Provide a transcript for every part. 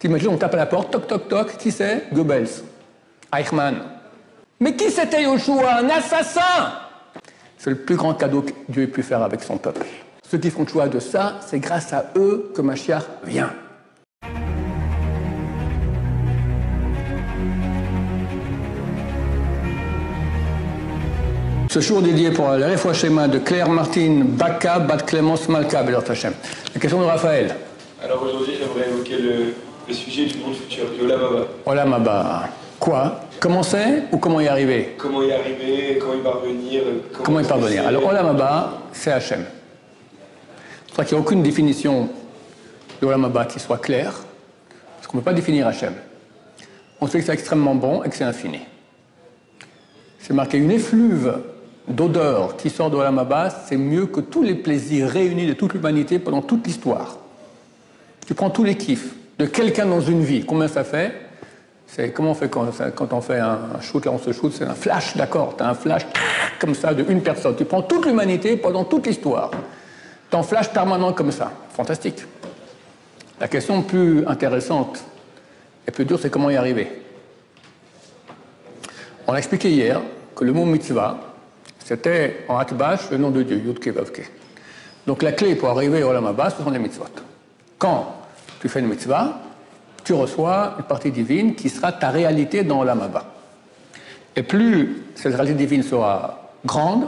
T'imagines, on tape à la porte, toc, toc, toc, qui c'est? Goebbels, Eichmann. Mais qui c'était Yoshua? Un assassin! C'est le plus grand cadeau que Dieu ait pu faire avec son peuple. Ceux qui font le choix de ça, c'est grâce à eux que Mashiach vient. Ce jour dédié pour la Refoua Shema de Claire Martine Baka, Bat Clémence Malka, Bélar Hachem. La question de Raphaël. Alors aujourd'hui, j'aimerais évoquer le sujet du monde futur, du Olam Haba. Olam Haba. Quoi? Comment c'est ou comment y arriver? Comment y arriver, comment y parvenir. Comment y parvenir? Alors Olam Haba, c'est Hachem. C'est pour ça qu'il n'y a aucune définition de Olam Haba qui soit claire, parce qu'on ne peut pas définir Hachem. On sait que c'est extrêmement bon et que c'est infini. C'est marqué une effluve d'odeur qui sort de Olam Haba, c'est mieux que tous les plaisirs réunis de toute l'humanité pendant toute l'histoire. Tu prends tous les kiffs de quelqu'un dans une vie, combien ça fait? C'est comment on fait quand on fait un shoot, là on se shoot, c'est un flash, d'accord? Tu as un flash comme ça de une personne. Tu prends toute l'humanité pendant toute l'histoire. Tu en flash permanent comme ça. Fantastique. La question plus intéressante et plus dure, c'est comment y arriver. On a expliqué hier que le mot mitzvah, c'était en Atbash le nom de Dieu, Yud Ke Vav Ke. Donc la clé pour arriver au Olam Haba, ce sont les mitzvot. Quand tu fais une mitzvah, tu reçois une partie divine qui sera ta réalité dans Olam Haba. Et plus cette réalité divine sera grande,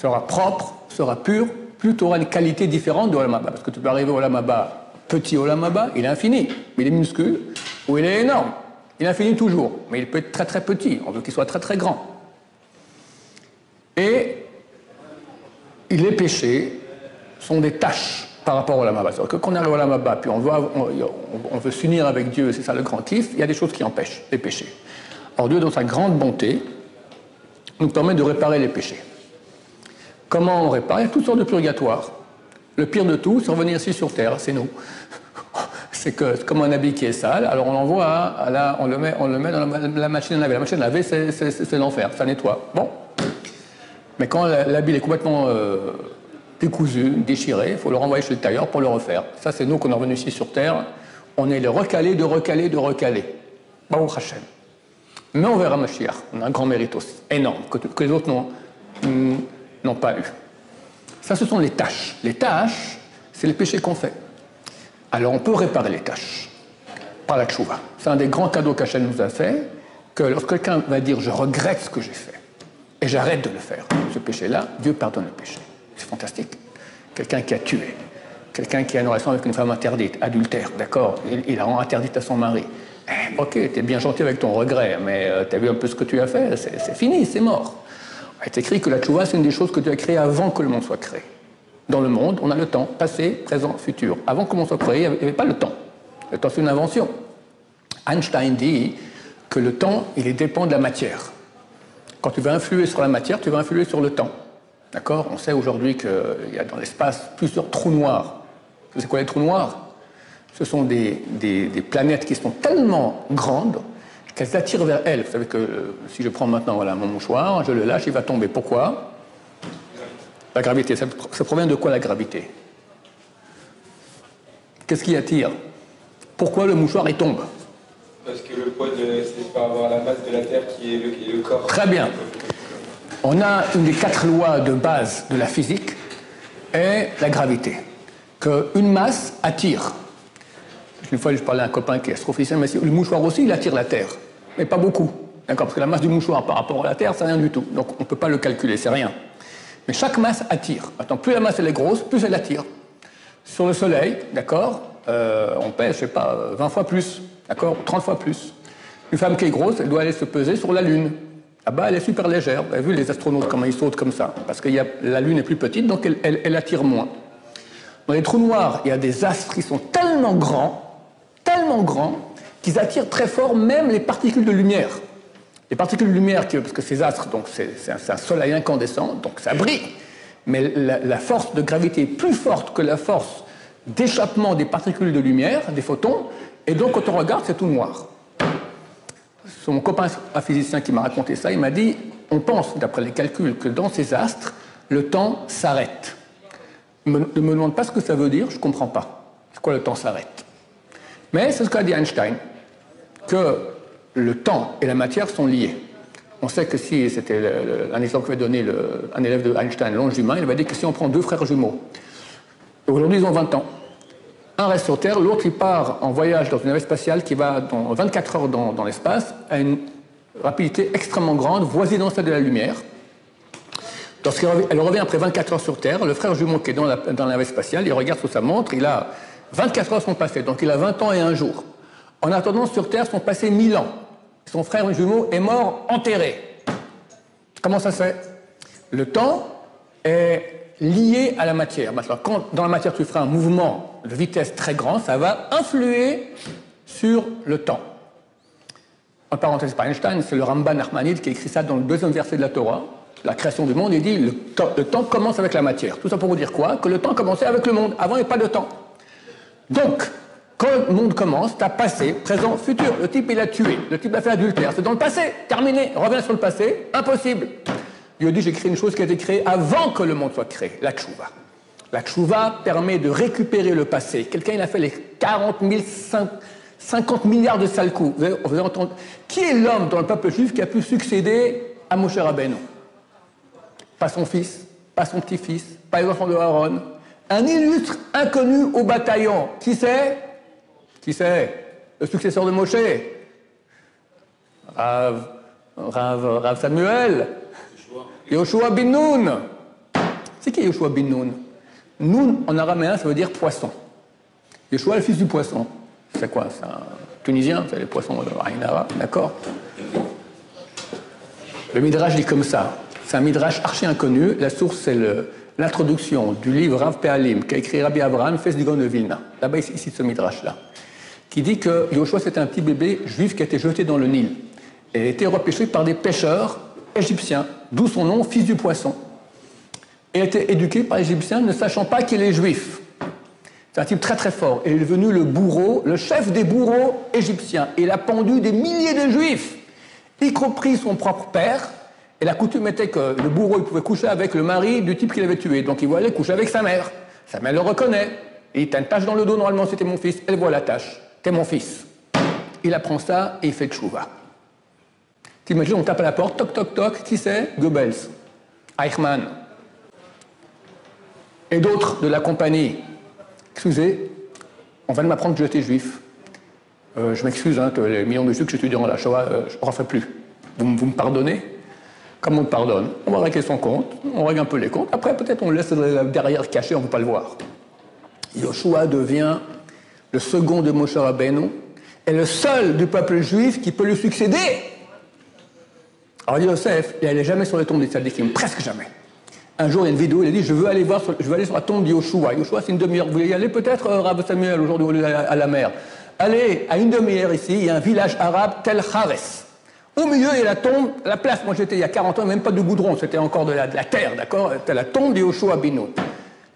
sera propre, sera pure, plus tu auras une qualité différente de Olam Haba. Parce que tu peux arriver au Olam Haba, petit Olam Haba, il est infini, mais il est minuscule, ou il est énorme. Il est infini toujours, mais il peut être très très petit, on veut qu'il soit très très grand. Et les péchés sont des tâches par rapport au Olam Haba. C'est-à-dire que quand on arrive au Olam Haba, puis on veut s'unir avec Dieu, c'est ça le grand kiff, il y a des choses qui empêchent les péchés. Alors Dieu, dans sa grande bonté, nous permet de réparer les péchés. Comment on répare? Il y a toutes sortes de purgatoires. Le pire de tout, c'est revenir ici sur Terre, c'est nous. C'est comme un habit qui est sale, alors on l'envoie, on le met dans la machine à laver. La machine à laver, c'est l'enfer, ça nettoie. Bon. Mais quand l'habit est complètement décousu, déchiré, il faut le renvoyer chez le tailleur pour le refaire. Ça, c'est nous qu'on est revenus ici sur Terre. On est les recalés de recalés de recalés. Baruch Hashem. Mais on verra Mashiach. On a un grand mérite aussi, énorme, que les autres n'ont pas eu. Ça, ce sont les tâches. Les tâches, c'est les péchés qu'on fait. Alors on peut réparer les tâches par la tchouva. C'est un des grands cadeaux qu'Hachem nous a fait, que lorsque quelqu'un va dire « je regrette ce que j'ai fait » et j'arrête de le faire, ce péché-là, Dieu pardonne le péché. C'est fantastique. Quelqu'un qui a tué, quelqu'un qui a une relation avec une femme interdite, adultère, d'accord, il la rend interdite à son mari. Ok, t'es bien gentil avec ton regret, mais t'as vu un peu ce que tu as fait, c'est fini, c'est mort. Il est écrit que la tchouva, c'est une des choses que Dieu a créées avant que le monde soit créé. Dans le monde, on a le temps, passé, présent, futur. Avant que le monde soit créé, il n'y avait pas le temps. Le temps, c'est une invention. Einstein dit que le temps, il dépend de la matière. Quand tu veux influer sur la matière, tu vas influer sur le temps. D'accord? On sait aujourd'hui qu'il y a dans l'espace plusieurs trous noirs. C'est quoi les trous noirs? Ce sont des planètes qui sont tellement grandes qu'elles attirent vers elles. Vous savez que si je prends maintenant mon mouchoir, je le lâche, il va tomber. Pourquoi? La gravité, ça provient de quoi la gravité? Qu'est-ce qui attire? Pourquoi le mouchoir il tombe? Parce que le poids, c'est par avoir la masse de la Terre qui est le corps. Très bien. On a une des 4 lois de base de la physique, est la gravité. Qu'une masse attire. Une fois, je parlais à un copain qui est astrophysicien, mais le mouchoir aussi, il attire la Terre. Mais pas beaucoup. D'accord? Parce que la masse du mouchoir par rapport à la Terre, c'est rien du tout. Donc on ne peut pas le calculer, c'est rien. Mais chaque masse attire. Maintenant, plus la masse elle est grosse, plus elle attire. Sur le Soleil, d'accord, on pèse, je sais pas, 20 fois plus, d'accord, 30 fois plus. Une femme qui est grosse, elle doit aller se peser sur la Lune. Là-bas, elle est super légère. Vous avez vu les astronautes, comment ils sautent comme ça? Parce que la Lune est plus petite, donc elle attire moins. Dans les trous noirs, il y a des astres qui sont tellement grands, qu'ils attirent très fort même les particules de lumière. Les particules de lumière, parce que ces astres, donc c'est un soleil incandescent, donc ça brille. Mais la force de gravité est plus forte que la force d'échappement des particules de lumière, des photons, et donc quand on regarde, c'est tout noir. C'est mon copain physicien qui m'a raconté ça, il m'a dit, on pense, d'après les calculs, que dans ces astres, le temps s'arrête. Ne me demande pas ce que ça veut dire, je ne comprends pas. C'est quoi le temps s'arrête? Mais c'est ce qu'a dit Einstein, que le temps et la matière sont liés. On sait que si, c'était un exemple qu'avait donné un élève de Einstein, l'ange humain, il avait dit que si on prend deux frères jumeaux, aujourd'hui ils ont 20 ans, un reste sur Terre, l'autre il part en voyage dans une navette spatiale qui va dans 24 heures dans l'espace, à une rapidité extrêmement grande, voisinant celle de la lumière. Lorsqu'elle revient après 24 heures sur Terre, le frère jumeau qui est dans la navette spatiale, il regarde sur sa montre, il a 24 heures sont passées, donc il a 20 ans et un jour. En attendant, sur Terre sont passés 1000 ans. Son frère jumeau est mort enterré. Comment ça se fait? Le temps est lié à la matière. Maintenant, quand dans la matière tu feras un mouvement de vitesse très grand, ça va influer sur le temps. En parenthèse, par Einstein, c'est le Ramban Nachmanide qui a écrit ça dans le deuxième verset de la Torah, la création du monde. Il dit le temps commence avec la matière. Tout ça pour vous dire quoi? Que le temps commençait avec le monde. Avant, il n'y avait pas de temps. Donc, quand le monde commence, tu as passé, présent, futur. Le type, il a tué. Le type a fait adultère. C'est dans le passé. Terminé. Reviens sur le passé. Impossible. Il a dit, j'ai créé une chose qui a été créée avant que le monde soit créé. La tchouva. La tchouva permet de récupérer le passé. Quelqu'un, il a fait les 50 milliards de sales coups. Vous avez entendu? Qui est l'homme dans le peuple juif qui a pu succéder à Moshe Rabbeinu? Pas son fils, pas son petit-fils, pas les enfants de Aaron. Un illustre inconnu au bataillon. Qui c'est? Qui c'est? Le successeur de Moshe. Rav Samuel. Yoshua bin Nun. C'est qui Yoshua bin Nun? Nun, en araméen, ça veut dire poisson. Yoshua, le fils du poisson. C'est quoi? C'est un Tunisien, c'est les poissons de Ainara, d'accord? Le Midrash dit comme ça. C'est un Midrash archi inconnu. La source, c'est l'introduction du livre Rav Pe'alim qu'a écrit Rabbi Abraham, fils du Gaon de Vilna. Là-bas, ici, ce Midrash-là. Qui dit que Yoshua, c'était un petit bébé juif qui a été jeté dans le Nil. Et il a été repêché par des pêcheurs égyptiens, d'où son nom, fils du poisson. Et il a été éduqué par les Égyptiens, ne sachant pas qu'il est juif. C'est un type très très fort. Et il est devenu le bourreau, le chef des bourreaux égyptiens. Et il a pendu des milliers de juifs, y compris son propre père. Et la coutume était que le bourreau il pouvait coucher avec le mari du type qu'il avait tué. Donc il voit aller coucher avec sa mère. Sa mère le reconnaît. Et il a une tache dans le dos, normalement c'était mon fils. Elle voit la tache. T'es mon fils. Il apprend ça et il fait tchouva. T'imagines, on tape à la porte, toc toc toc, qui c'est? Goebbels, Eichmann. Et d'autres de la compagnie. Excusez, on vient de m'apprendre que j'étais juif. Je m'excuse, hein, les millions de juifs que j'ai tués durant la Shoah, je ne referai plus. Vous me pardonnez? Comme on te pardonne, on va régler son compte, on règle un peu les comptes, après peut-être on le laisse derrière caché, on ne peut pas le voir. Yoshua devient le second de Moshe Rabbeinu, et le seul du peuple juif qui peut lui succéder. Alors Yosef, il n'allait jamais sur les tombes des tzadikim, presque jamais. Un jour, il y a une vidéo, il a dit, je veux aller sur la tombe de Yoshua. Yoshua, c'est une demi-heure. Vous voulez y aller peut-être, Rav Samuel, aujourd'hui, à la mer? Allez, à une demi-heure ici, il y a un village arabe, Tel Hares. Au milieu, il y a la tombe, la place, moi j'étais il y a 40 ans, même pas de goudron, c'était encore de la terre, d'accord? C'était la tombe de Yoshua bin Nun.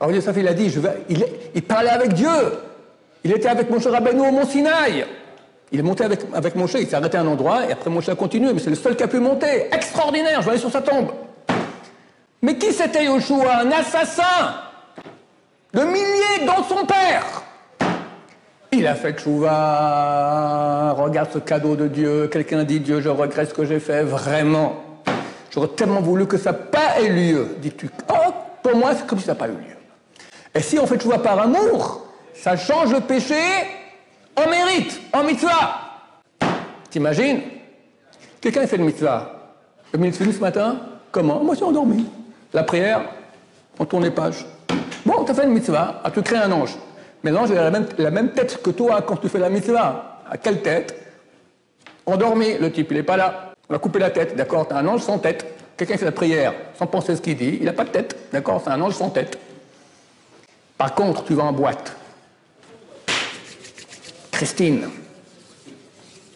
Alors Yosef, il a dit, il parlait avec Dieu. Il était avec Moshe Rabbeinu au Mont Sinaï. Il est monté avec Moshe, il s'est arrêté à un endroit, et après Moshe a continué, mais c'est le seul qui a pu monter. Extraordinaire, je vais aller sur sa tombe. Mais qui c'était Yoshua? Un assassin de milliers dont son père. Il a fait tchouva, regarde ce cadeau de Dieu, quelqu'un dit Dieu, je regrette ce que j'ai fait, vraiment. J'aurais tellement voulu que ça n'ait pas eu lieu. Dis-tu, oh, pour moi, c'est comme si ça n'a pas eu lieu. Et si on fait tchouva par amour, ça change le péché en mérite, en mitzvah. T'imagines? Quelqu'un a fait le mitzvah. Le mitzvah ce matin, comment? Moi, je suis endormi. La prière, on tourne les pages. Bon, tu as fait une mitzvah, tu crées un ange. Mais l'ange a la même tête que toi quand tu fais la mitzvah. À quelle tête? Endormi, le type, il n'est pas là. On va couper la tête, d'accord? Tu as un ange sans tête. Quelqu'un fait la prière sans penser ce qu'il dit, il n'a pas de tête, d'accord? C'est un ange sans tête. Par contre, tu vas en boîte. Christine,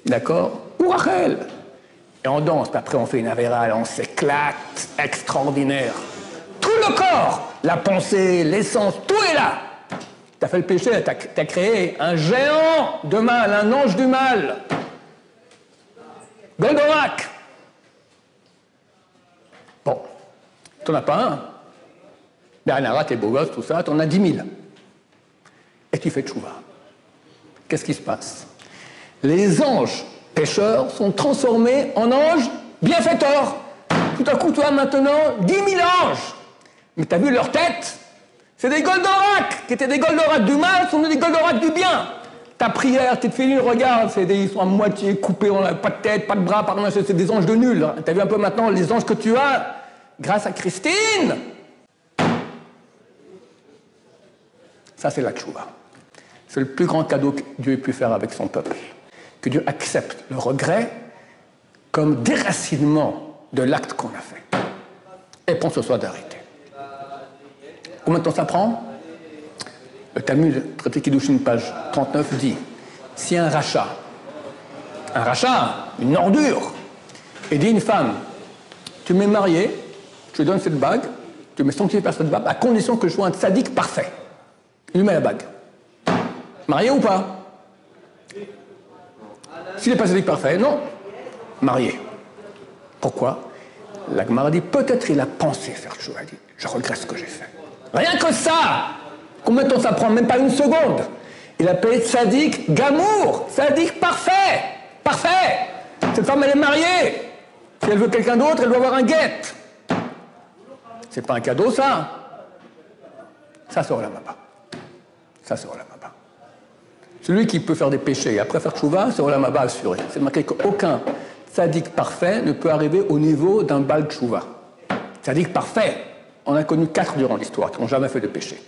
d'accord? Ou Rachel. Et on danse, puis après on fait une avérale, on s'éclate, extraordinaire. Tout le corps, la pensée, l'essence, tout est là. Tu as fait le péché, tu as créé un géant de mal, un ange du mal. Goldorak. Bon, tu n'en as pas un. Bernard, t'es beau gosse, tout ça, tu en as 10 000. Et tu fais tchouva. qu'est-ce qui se passe? Les anges pécheurs sont transformés en anges bienfaiteurs. Tout à coup, tu as maintenant 10 000 anges. Mais tu as vu leur tête? C'est des Goldorak, qui étaient des Goldorak du mal, sont des Goldorak du bien. Ta prière, tes filles, regarde, ils sont à moitié coupés, on n'a pas de tête, pas de bras, c'est des anges de nul. Tu as vu un peu maintenant les anges que tu as grâce à Christine? Ça, c'est la tchouva. C'est le plus grand cadeau que Dieu ait pu faire avec son peuple. Que Dieu accepte le regret comme déracinement de l'acte qu'on a fait. Et prend ce soir d'arrêter. Combien de temps ça prend? Le Talmud, traité Kiddushin, page 39, dit si un rachat, une ordure, et dit une femme, tu m'es marié, je te donne cette bague, tu m'es sanctifié par cette bague, à condition que je sois un tzaddik parfait. Il lui met la bague. Marié ou pas? S'il n'est pas tzaddik parfait, non. Marié. Pourquoi? La Gemara dit peut-être il a pensé faire tchouva, dit je regrette ce que j'ai fait. Rien que ça! Combien de temps ça prend? Même pas une seconde. Il a appelé tzaddik gamour, tzaddik parfait. Parfait. Cette femme, elle est mariée. Si elle veut quelqu'un d'autre, elle doit avoir un guet. C'est pas un cadeau, ça. Ça, c'est Olam Haba. Ça, c'est Olam Haba. Celui qui peut faire des péchés et après faire tchouva, c'est Olam Haba assuré. C'est marqué qu'aucun tzaddik parfait ne peut arriver au niveau d'un bal tchouva. Tzaddik parfait, on a connu 4 durant l'histoire qui n'ont jamais fait de péché.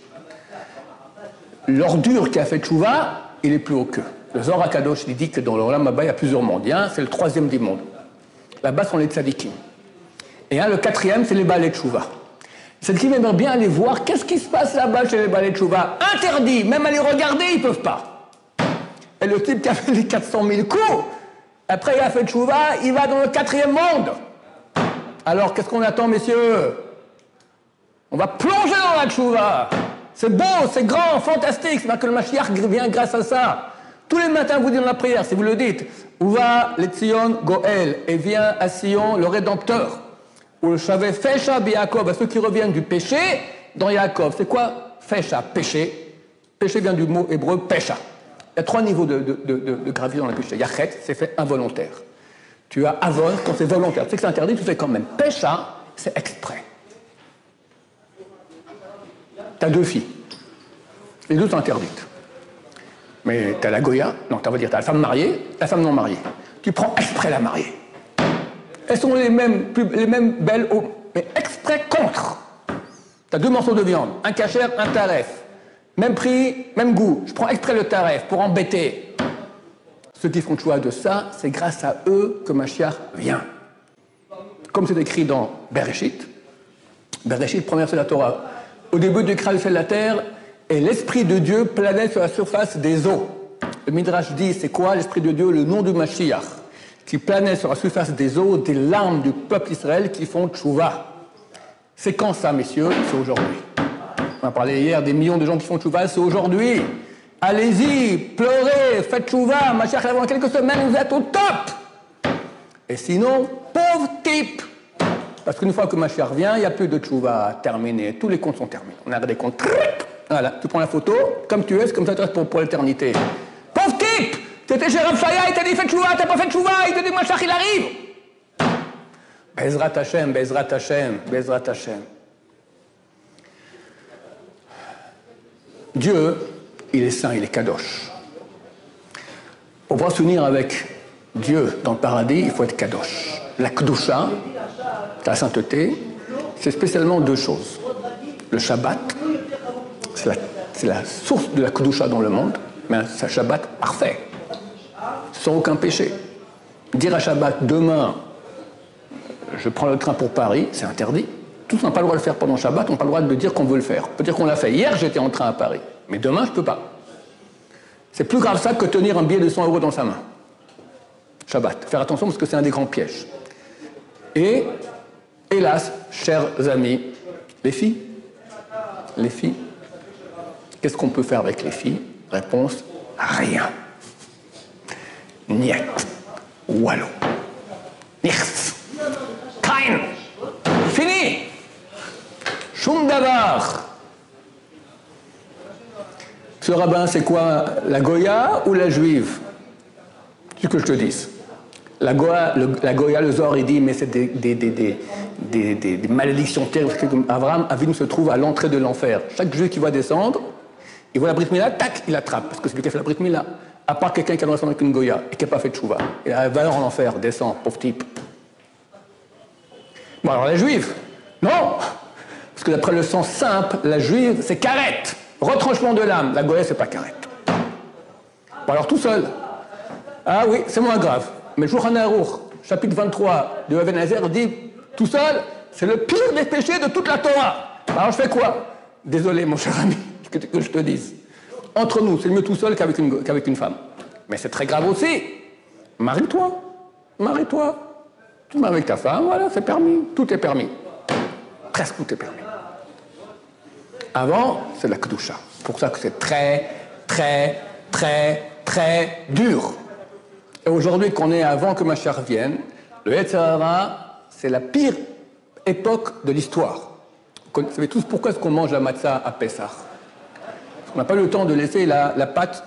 L'ordure qui a fait tchouva, il est plus haut qu'eux. Le Zohar HaKadosh, il dit que dans l'Olam Haba, il y a plusieurs mondes. Il y a un, c'est le 3e des mondes. Là-bas sont les tzadikim. Et un, le 4e, c'est les balais tchouva. Les tzadikim aimeraient bien aller voir qu'est-ce qui se passe là-bas chez les balais tchouva. Interdit, même aller regarder, ils ne peuvent pas. Et le type qui a fait les 400 000 coups, après il a fait tchouva, il va dans le 4e monde. Alors, qu'est-ce qu'on attend, messieurs? On va plonger dans la tchouva. C'est beau, c'est grand, fantastique. C'est que le Mashiach vient grâce à ça. Tous les matins, vous dites dans la prière, si vous le dites, où va le Tzion Goël, et vient à Sion le Rédempteur. Ou le Shavet Fesha Yaakov, à ceux qui reviennent du péché dans Yaakov. C'est quoi Fesha? Péché. Péché vient du mot hébreu Pesha. Il y a 3 niveaux de gravité dans le péché. Yachet, c'est fait involontaire. Tu as Avon, quand c'est volontaire. Tu sais que c'est interdit, tu fais quand même. Pesha, c'est exprès. Tu as 2 filles. Les 2 sont interdites. Mais tu as la Goya, non, tu vas dire, tu as la femme mariée, la femme non mariée. Tu prends exprès la mariée. Elles sont les mêmes belles, mais exprès contre. Tu as 2 morceaux de viande, un kasher, un taref. Même prix, même goût. Je prends exprès le taref pour embêter. Ceux qui font le choix de ça, c'est grâce à eux que Mashiach vient. Comme c'est écrit dans Bereshit. Bereshit, première c'est la Torah. Au début du création de la terre, et l'Esprit de Dieu planait sur la surface des eaux. Le Midrash dit, c'est quoi l'Esprit de Dieu? Le nom du Mashiach, qui planait sur la surface des eaux, des larmes du peuple Israël qui font tchouva. C'est quand ça, messieurs? C'est aujourd'hui. On a parlé hier des millions de gens qui font tchouva, c'est aujourd'hui. Allez-y, pleurez, faites tchouva, Mashiach avant quelques semaines, vous êtes au top. Et sinon, pauvre type. Parce qu'une fois que Mashiach revient, il n'y a plus de tchouva terminé. Tous les comptes sont terminés. On a des comptes. Voilà, tu prends la photo, comme tu es, c'est comme ça tu restes pour l'éternité. Pauvre type! Tu étais chez Rav Shaya, il t'a dit fais tchouva, t'as pas fait tchouva, il te dit Mashiach, il arrive! Bezrat Hashem, Bezrat Hashem, Bezrat Hashem. Dieu, il est saint, il est kadosh. Pour pouvoir s'unir avec Dieu dans le paradis, il faut être kadosh. La kedusha, la sainteté, c'est spécialement 2 choses. Le Shabbat, c'est la source de la kedusha dans le monde, mais c'est un Shabbat parfait, sans aucun péché. Dire à Shabbat, demain, je prends le train pour Paris, c'est interdit. Tous n'ont pas le droit de le faire pendant Shabbat, on n'a pas le droit de dire qu'on veut le faire. On peut dire qu'on l'a fait. Hier, j'étais en train à Paris, mais demain, je ne peux pas. C'est plus grave ça que tenir un billet de 100 € dans sa main. Shabbat. Faire attention parce que c'est un des grands pièges. Et, hélas, chers amis, les filles, qu'est-ce qu'on peut faire avec les filles? Réponse, rien. Niet. Wallo. Nichts. Kein. Fini. Shum davar. Ce rabbin, c'est quoi? La Goya ou la juive? C'est ce que je te dise. La Goya, le Zohar, il dit, mais c'est des malédictions terribles. Abraham Avinu se trouve à l'entrée de l'enfer. Chaque juif qui va descendre, il voit la Brit Mila, tac, il attrape. Parce que c'est lui qui a fait la Brit Mila. À part quelqu'un qui a descendu avec une Goya et qui n'a pas fait de chouva. Il a la valeur en enfer, descend, pauvre type. Bon, alors la juive, non. Parce que d'après le sens simple, la juive, c'est carette. Retranchement de l'âme. La Goya, c'est pas carette. Bon, alors tout seul. Ah oui, c'est moins grave. Mais Shulchan Aruch, chapitre 23 de Even Hazer, dit tout seul, c'est le pire des péchés de toute la Torah. Alors je fais quoi? Désolé, mon cher ami, que je te dise. Entre nous, c'est mieux tout seul qu'avec une femme. Mais c'est très grave aussi. Marie-toi. Marie-toi. Tu te maries avec ta femme, voilà, c'est permis. Tout est permis. Presque tout est permis. Avant, c'est la Kedusha. C'est pour ça que c'est très, très, très, très dur. Et aujourd'hui, qu'on est avant que Mashiach vienne, le Yetzer Hara, c'est la pire époque de l'histoire. Vous savez tous pourquoi est-ce qu'on mange la matzah à Pessah? On n'a pas eu le temps de laisser la pâte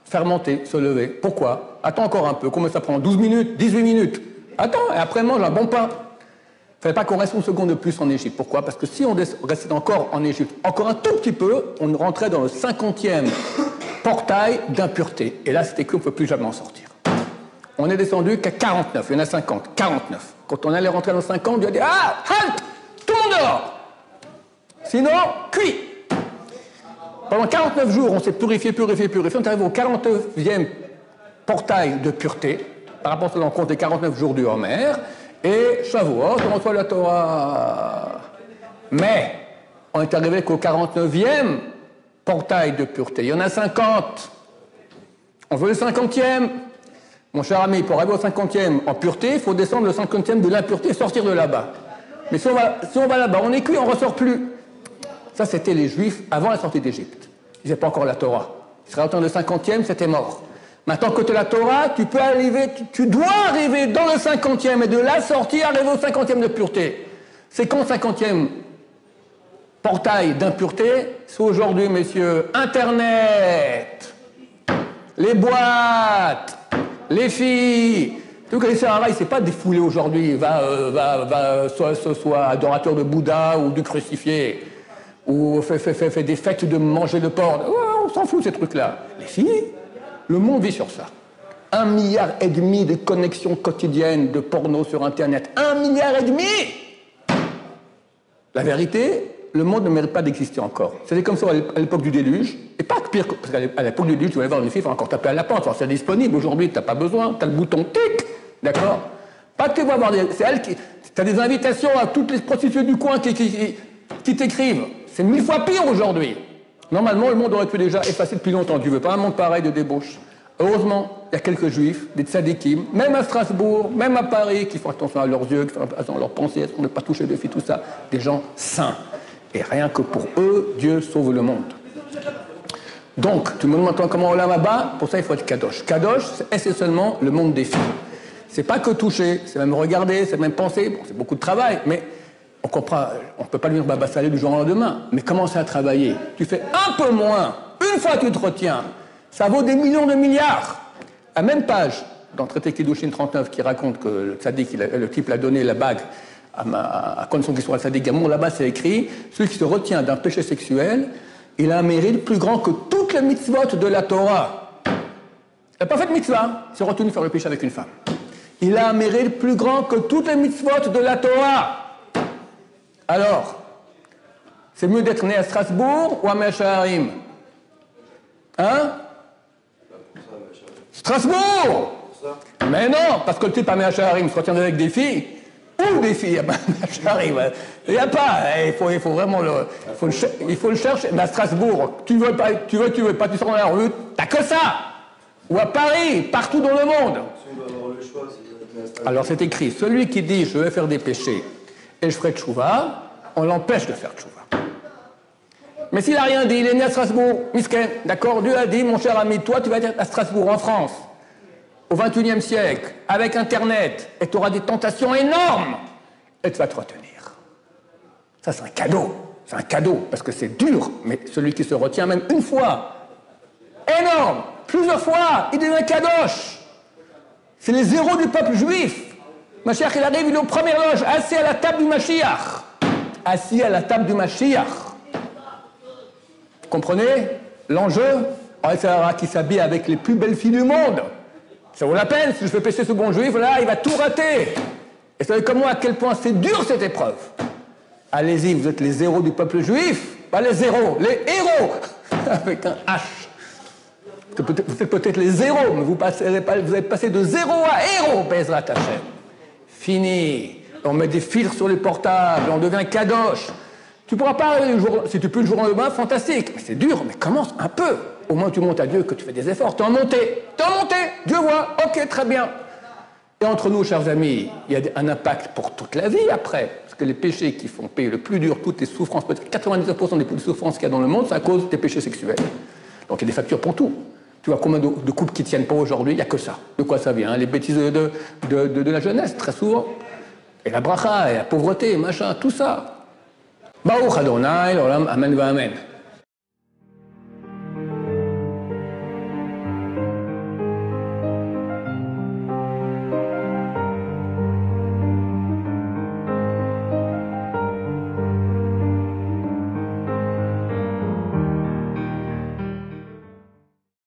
fermenter, se lever. Pourquoi? Attends encore un peu. Combien ça prend? 12 minutes? 18 minutes? Attends, et après mange un bon pain. Il ne fallait pas qu'on reste une seconde de plus en Égypte. Pourquoi? Parce que si on restait encore en Égypte, encore un tout petit peu, on rentrait dans le 50e portail d'impureté. Et là, c'était qu'on ne peut plus jamais en sortir. On est descendu qu'à 49, il y en a 50, 49. Quand on allait rentrer dans 50, on a dit « Ah, halte! Tout le monde dehors! Sinon, cuit !» Pendant 49 jours, on s'est purifié. On est arrivé au 49e portail de pureté, par rapport à ce qu'on compte les 49 jours du Homer, et Shavuot, on reçoit la Torah. Mais, on est arrivé qu'au 49e portail de pureté. Il y en a 50. On veut le 50e. Mon cher ami, pour arriver au 50e en pureté, il faut descendre le 50e de l'impureté et sortir de là-bas. Mais si on va là-bas, on est cuit, on ne ressort plus. Ça, c'était les Juifs avant la sortie d'Égypte. Ils n'avaient pas encore la Torah. Ils seraient attendu le 50e, c'était mort. Maintenant que tu as la Torah, tu peux arriver, tu dois arriver dans le 50e et de là sortir, arriver au 50e de pureté. C'est quand le 50e portail d'impureté? C'est aujourd'hui, messieurs, Internet, les boîtes, les filles. Tout le Sahara, il ne s'est pas défoulé aujourd'hui, soit adorateur de Bouddha ou du crucifié, ou fait des fêtes de manger de porc. Ouais, on s'en fout, ces trucs-là. Les filles, le monde vit sur ça. 1,5 milliard de connexions quotidiennes de porno sur Internet. 1,5 milliard. La vérité, le monde ne mérite pas d'exister encore. C'était comme ça à l'époque du déluge. Et pas que pire, parce qu'à l'époque du déluge, tu vas aller voir une fille, il faut encore taper à la porte. Alors, c'est disponible. Aujourd'hui, tu n'as pas besoin. Tu as le bouton tic. D'accord? Pas que tu vas voir c'est elle qui. Tu as des invitations à toutes les prostituées du coin qui t'écrivent. C'est 1000 fois pire aujourd'hui. Normalement, le monde aurait pu déjà effacer depuis longtemps. Tu veux pas un monde pareil de débauche. Heureusement, il y a quelques juifs, des tzadikim, même à Strasbourg, même à Paris, qui font attention à leurs yeux, qui font attention à leurs pensées, à ne pas toucher de filles, tout ça. Des gens saints. Et rien que pour eux, Dieu sauve le monde. Donc, tu me demandes maintenant comment on l'a là-bas? Pour ça, il faut être kadosh. Kadosh, c'est seulement le monde des filles. C'est pas que toucher, c'est même regarder, c'est même penser. Bon, c'est beaucoup de travail, mais on comprend. On peut pas devenir Baba Salé du jour au lendemain. Mais commencer à travailler. Tu fais un peu moins. Une fois que tu te retiens, ça vaut des millions de milliards. À la même page, dans le traité Kiddushin 39, qui raconte que le tzaddik, le type l'a donné la bague à condition qu'il soit le tzaddik Gamour, là-bas c'est écrit, celui qui se retient d'un péché sexuel, il a un mérite plus grand que toutes les mitzvot de la Torah. Il n'a pas fait de mitzvah, il s'est retenu de faire le péché avec une femme. Il a un mérite plus grand que toutes les mitzvot de la Torah. Alors, c'est mieux d'être né à Strasbourg ou à Mecharim? Hein? Strasbourg! Mais non, parce que le type à Mecharim se retient avec des filles. Ou des filles à Mecharim. Il n'y a pas. Il faut vraiment il faut le chercher. Mais à Strasbourg, tu veux pas, tu sors dans la rue, t'as que ça! Ou à Paris, partout dans le monde. Alors c'est écrit, celui qui dit je vais faire des péchés et je ferai tchouva, on l'empêche de faire tchouva. Mais s'il n'a rien dit, il est né à Strasbourg, misken, d'accord? Dieu a dit, mon cher ami, toi tu vas être à Strasbourg, en France, au XXIe siècle, avec Internet, et tu auras des tentations énormes, et tu vas te retenir. Ça c'est un cadeau, parce que c'est dur, mais celui qui se retient même une fois, énorme. Plusieurs fois, il devient kadosh. C'est les zéros du peuple juif. Mashiach, il arrive, il est aux premières loges, assis à la table du Mashiach. Assis à la table du Mashiach. Vous comprenez l'enjeu? Qui s'habille avec les plus belles filles du monde. Ça vaut la peine, si je fais pécher ce bon juif, là, il va tout rater. Et vous savez comme moi à quel point c'est dur cette épreuve. Allez-y, vous êtes les zéros du peuple juif, pas les zéros, les héros, avec un H. Vous êtes peut-être les zéros, mais vous allez passer de zéro à héros, Bezrat Hashem. Fini. On met des filtres sur les portables, on devient kadosh. Tu pourras pas arriver si tu peux le jour au lendemain, fantastique. Mais c'est dur, mais commence un peu. Au moins tu montes à Dieu que tu fais des efforts. T'es en montée, Dieu voit, ok, très bien. Et entre nous, chers amis, il y a un impact pour toute la vie après. Parce que les péchés qui font payer le plus dur toutes les souffrances, peut-être 99% des souffrances qu'il y a dans le monde, c'est à cause des péchés sexuels. Donc il y a des factures pour tout. Tu vois combien de couples qui ne tiennent pas aujourd'hui, il n'y a que ça. De quoi ça vient? Les bêtises de la jeunesse, très souvent. Et la bracha, et la pauvreté, machin, tout ça. Baruch Adonai, l'olam, amen va amen.